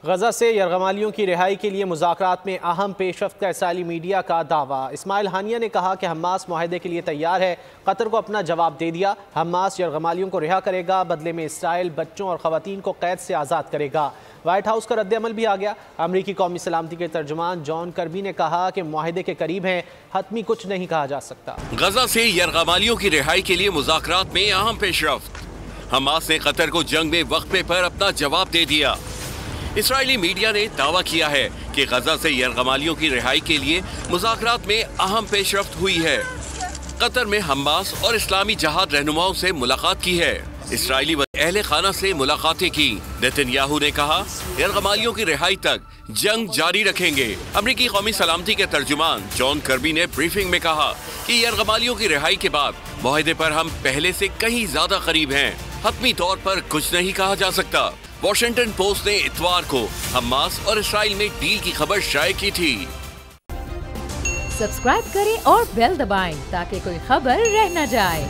गजा से यरगमालियों की रिहाई के लिए मुज़ाकरात में अहम पेशरफ्त का इसराइली मीडिया का दावा। इस्माइल हानिया ने कहा कि हमास मुआहदे के लिए तैयार है। कतर को अपना जवाब दे दिया। हमास यरगमालियों को रिहा करेगा, बदले में इसराइल बच्चों और ख़वातीन को कैद से आज़ाद करेगा। व्हाइट हाउस का रद्द-ए-अमल भी आ गया। अमरीकी कौमी सलामती के तर्जुमान जॉन कर्बी ने कहा कि मुआहदे के करीब हैं, हतमी कुछ नहीं कहा जा सकता। गजा से यरगमालियों की रिहाई के लिए मुज़ाकरात में अहम पेशरफ्त। हमास ने कतर को जंग में वक्फे पर अपना जवाब दे दिया। इसराइली मीडिया ने दावा किया है कि गजा से यरगमालियों की रिहाई के लिए मुज़ाकरात में अहम पेशरफ्त हुई है। कतर में हमास और इस्लामी जहाद रहनुमाओं से मुलाकात की है। इसराइली व अहले खाना से मुलाकातें की। नेतन्याहू ने कहा यरगमालियों की रिहाई तक जंग जारी रखेंगे। अमरीकी कौमी सलामती के तर्जुमान जॉन कर्बी ने ब्रीफिंग में कहा कि यरगमालियों की रिहाई के बाद मुआहदे पर हम पहले से कहीं ज्यादा करीब हैं। हतमी तौर पर कुछ नहीं कहा जा सकता। वॉशिंगटन पोस्ट ने इतवार को हमास और इसराइल में डील की खबर शाये की थी। सब्सक्राइब करें और बेल दबाएं ताकि कोई खबर रह न जाए।